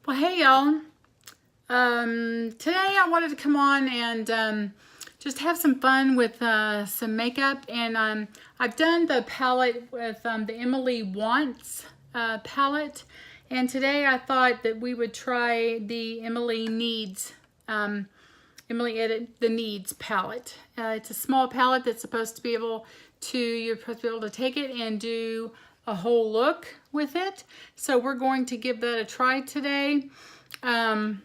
Well, hey y'all. Today I wanted to come on and just have some fun with some makeup, and I've done the palette with the Emily Wants palette, and today I thought that we would try the Emily Needs, Emily Edit the Needs palette. It's a small palette that's supposed to be able to, you're supposed to be able to take it and do a whole look with it. So we're going to give that a try today. I've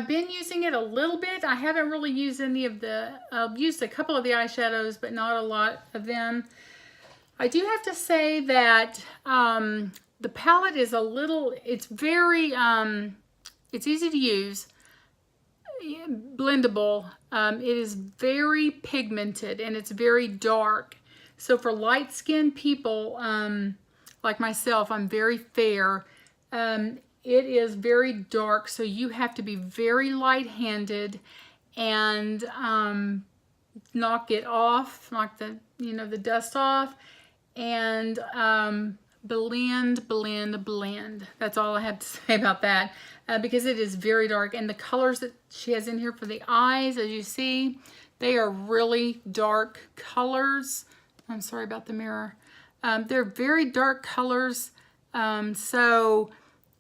been using it a little bit. I haven't really used any of the, I've used a couple of the eyeshadows, but not a lot of them. I do have to say that the palette is a little, it's very, it's easy to use, blendable. It is very pigmented and it's very dark. So for light-skinned people, like myself, I'm very fair. It is very dark, so you have to be very light-handed and knock it off, knock the the dust off, and blend, blend, blend. That's all I have to say about that, because it is very dark, and the colors that she has in here for the eyes, as you see, they are really dark colors. I'm sorry about the mirror. They're very dark colors, so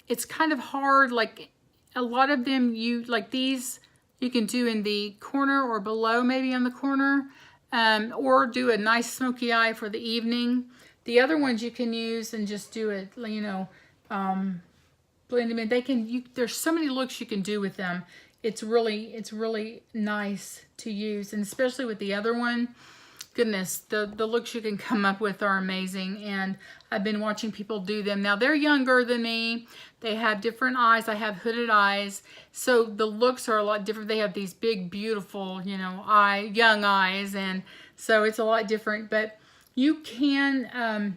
it's kind of hard. Like a lot of them, like these, you can do in the corner or below, maybe on the corner, or do a nice smoky eye for the evening. The other ones you can use and just do it, blend them in. There's so many looks you can do with them. It's really nice to use, and especially with the other one. Goodness, the looks you can come up with are amazing, and I've been watching people do them. Now, they're younger than me. They have different eyes. I have hooded eyes, so the looks are a lot different. They have these big, beautiful, young eyes, and so it's a lot different. But you can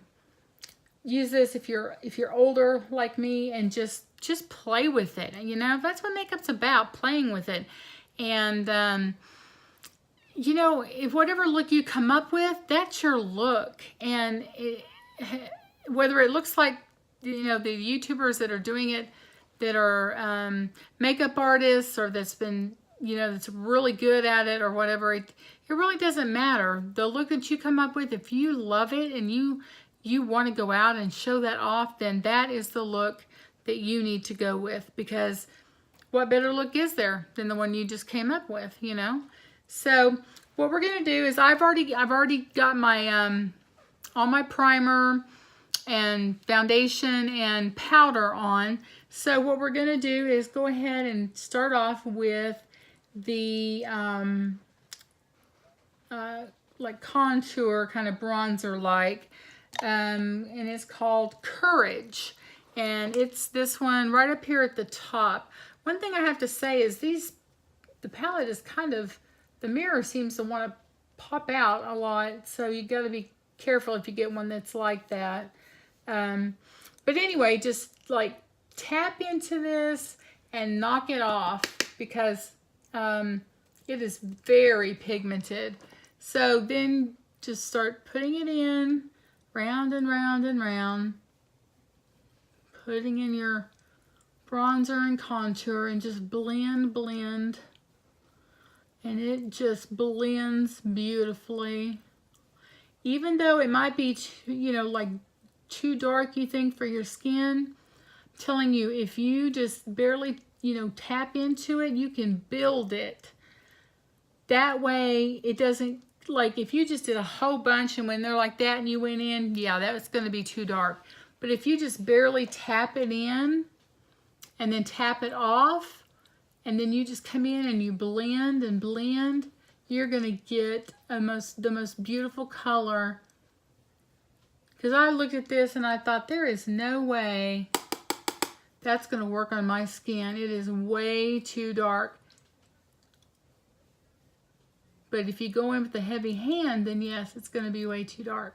use this if you're older like me, and just play with it. That's what makeup's about, playing with it. And if whatever look you come up with, that's your look. And whether it looks like, the YouTubers that are doing it, that are makeup artists, or that's been, that's really good at it, or whatever, it really doesn't matter. The look that you come up with, if you love it and you want to go out and show that off, then that is the look that you need to go with, because what better look is there than the one you just came up with, So what we're gonna do is I've already got my all my primer and foundation and powder on. So what we're gonna do is go ahead and start off with the like contour, kind of bronzer like, and it's called Courage, and it's this one right up here at the top. One thing I have to say is the palette is kind of, the mirror seems to want to pop out a lot, so you got to be careful if you get one that's like that. But anyway, just like tap into this and knock it off, because it is very pigmented. So then just start putting it in round and round and round, putting in your bronzer and contour, and just blend, blend. And it just blends beautifully. Even though it might be, like too dark, you think, for your skin, I'm telling you, if you just barely, tap into it, you can build it. That way, it doesn't, like if you just did a whole bunch and when they're like that and you went in, yeah, that was going to be too dark. But if you just barely tap it in and then tap it off, and then you just come in and you blend and blend, you're going to get the most beautiful color. Because I looked at this and I thought, there is no way that's going to work on my skin. It is way too dark. But if you go in with a heavy hand, then yes, it's going to be way too dark.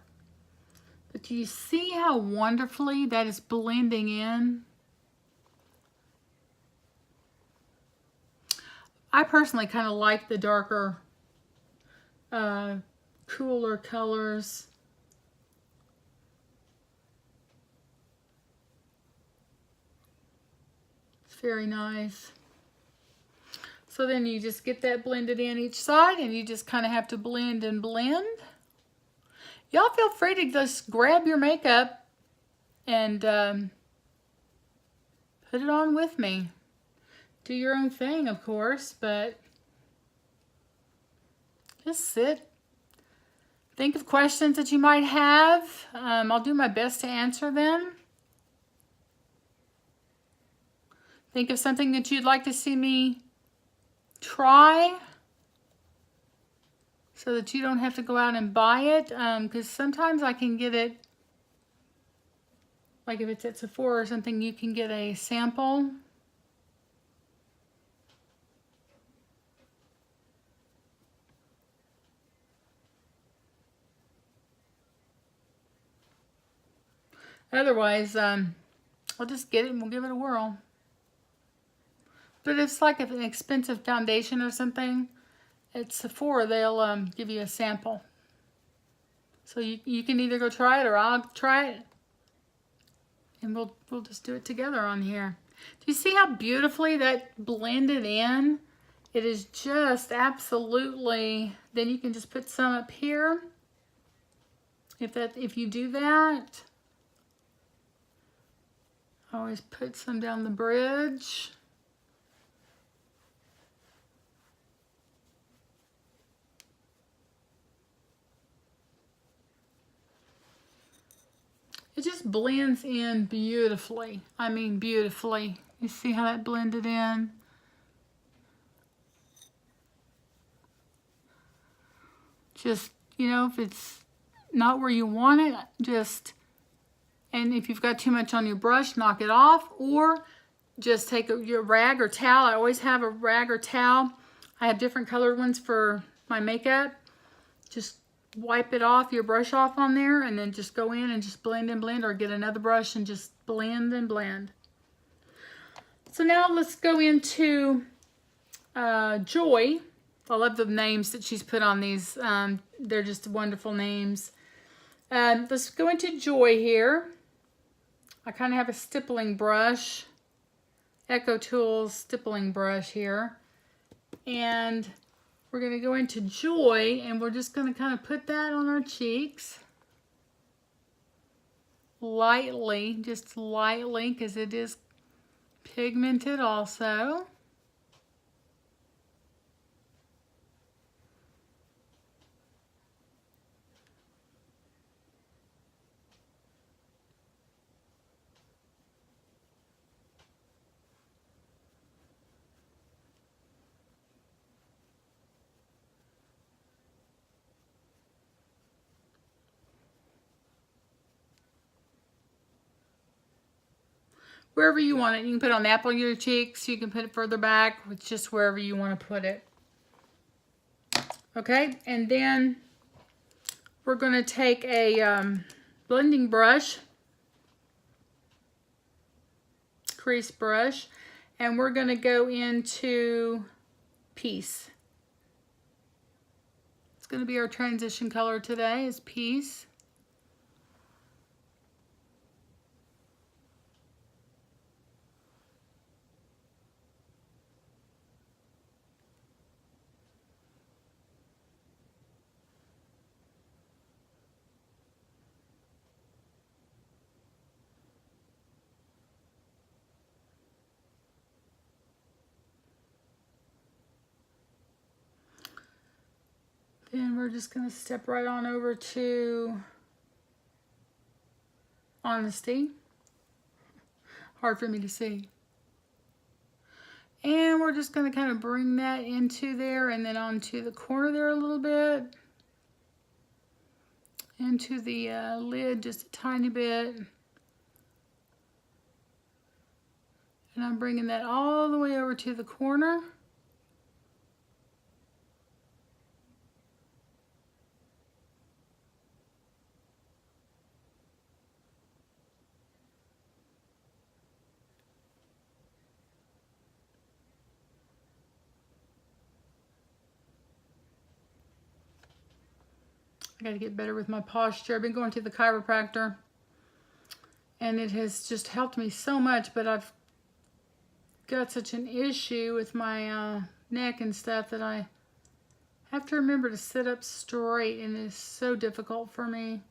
But do you see how wonderfully that is blending in? I personally kind of like the darker, cooler colors. Very nice. So then you just get that blended in each side, and you just kind of have to blend and blend. Y'all feel free to just grab your makeup and put it on with me. Do your own thing, of course, but just sit. Think of questions that you might have. I'll do my best to answer them. Think of something that you'd like to see me try so that you don't have to go out and buy it, because sometimes I can get it, like if it's at Sephora or something, you can get a sample. Otherwise, I'll just get it and we'll give it a whirl. But it's like an expensive foundation or something, at Sephora, they'll give you a sample. So you can either go try it or I'll try it. And we'll just do it together on here. Do you see how beautifully that blended in? It is just absolutely, then you can just put some up here. If you do that, always put some down the bridge. It just blends in beautifully. I mean beautifully. You see how that blended in? Just, you know, if it's not where you want it, just, and if you've got too much on your brush, knock it off, or just take your rag or towel. I always have a rag or towel. I have different colored ones for my makeup. Just wipe it off, your brush off on there, and then just go in and just blend and blend, or get another brush and just blend and blend. So now let's go into Joy. I love the names that she's put on these. They're just wonderful names. Let's go into Joy here. I kind of have a stippling brush, Echo Tools stippling brush here. And we're going to go into Joy, and we're just going to kind of put that on our cheeks. Lightly, just lightly, because it is pigmented also. Wherever you want it. You can put it on the apple of your cheeks. You can put it further back. It's just wherever you want to put it. Okay, and then we're going to take a blending brush, crease brush, and we're going to go into Peace. It's going to be our transition color today, is Peace. Then we're just going to step right on over to Honesty. Hard for me to see. And we're just going to kind of bring that into there, and then onto the corner there a little bit. Into the lid just a tiny bit. And I'm bringing that all the way over to the corner. I got to get better with my posture. I've been going to the chiropractor, and it has just helped me so much, but I've got such an issue with my neck and stuff that I have to remember to sit up straight, and it's so difficult for me.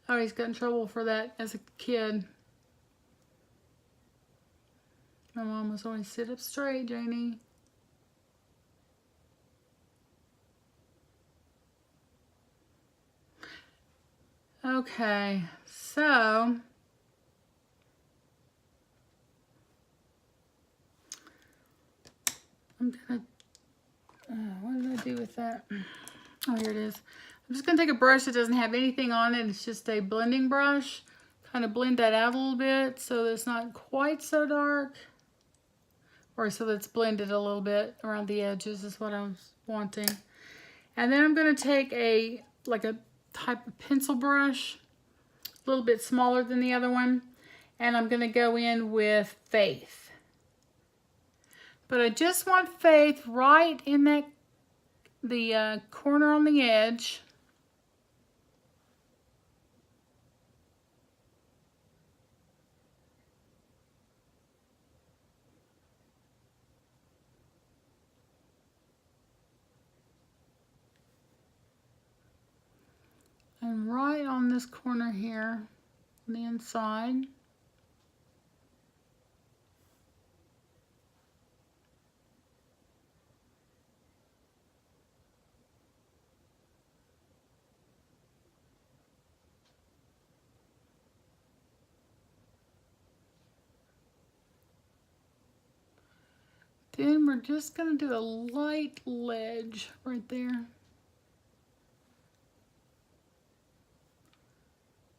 I always got in trouble for that as a kid. My mom was always, sit up straight, Janie. Okay, so I'm gonna, what did I do with that? Oh, here it is. I'm just gonna take a brush that doesn't have anything on it. It's just a blending brush. Kind of blend that out a little bit so that it's not quite so dark. Or so that it's blended a little bit around the edges is what I was wanting. And then I'm gonna take like a type of pencil brush, a little bit smaller than the other one, and I'm gonna go in with Faith. But I just want Faith right in the corner on the edge. And right on this corner here, on the inside. Then we're just going to do a light ledge right there.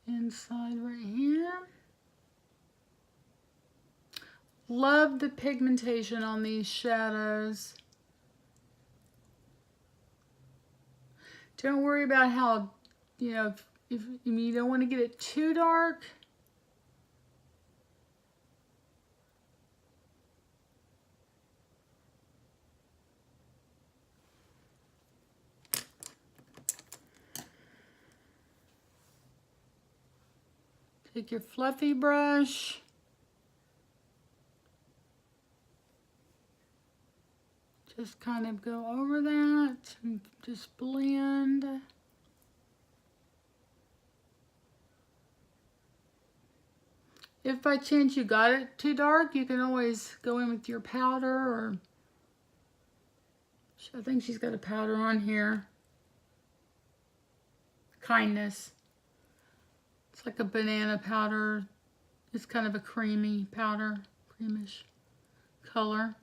Inside right here. Love the pigmentation on these shadows. Don't worry about how, you know, if you don't want to get it too dark. Take your fluffy brush. Just kind of go over that and just blend. If by chance you got it too dark, you can always go in with your powder, or I think she's got a powder on here. Kindness. It's like a banana powder. It's kind of a creamy powder, creamish color.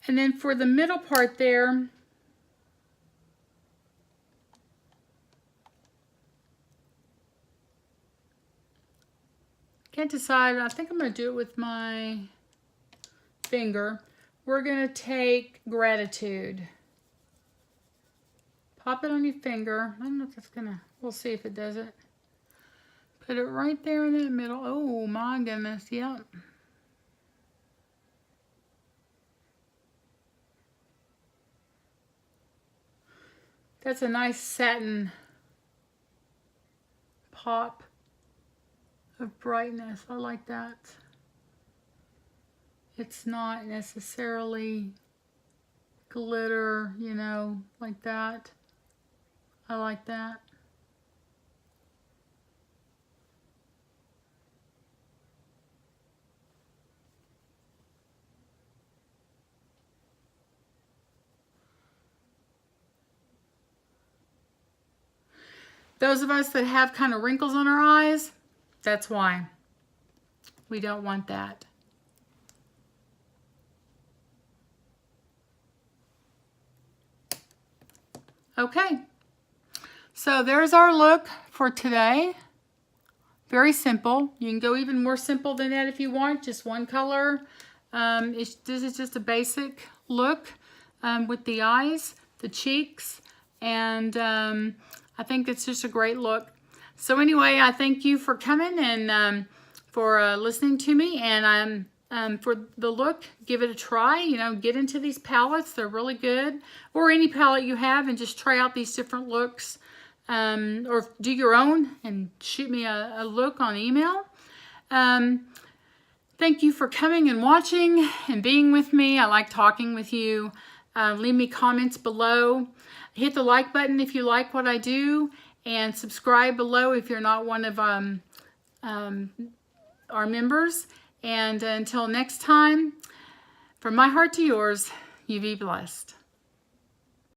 And then for the middle part there, can't decide. I think I'm going to do it with my finger. We're going to take Gratitude. Pop it on your finger. I don't know if that's going to, we'll see if it does it. Put it right there in that middle. Oh my goodness, yep. That's a nice satin pop of brightness. I like that. It's not necessarily glitter, you know, like that. I like that. Those of us that have kind of wrinkles on our eyes, that's why. We don't want that. Okay, so there's our look for today. Very simple. You can go even more simple than that if you want, just one color. This is just a basic look with the eyes, the cheeks, and I think it's just a great look. So anyway, I thank you for coming and for listening to me, and for the look, give it a try. You know, get into these palettes. They're really good. Or any palette you have, and just try out these different looks. Or do your own and shoot me a look on email. Thank you for coming and watching and being with me. I like talking with you. Leave me comments below. Hit the like button if you like what I do, and subscribe below if you're not one of our members. And until next time, from my heart to yours, you be blessed.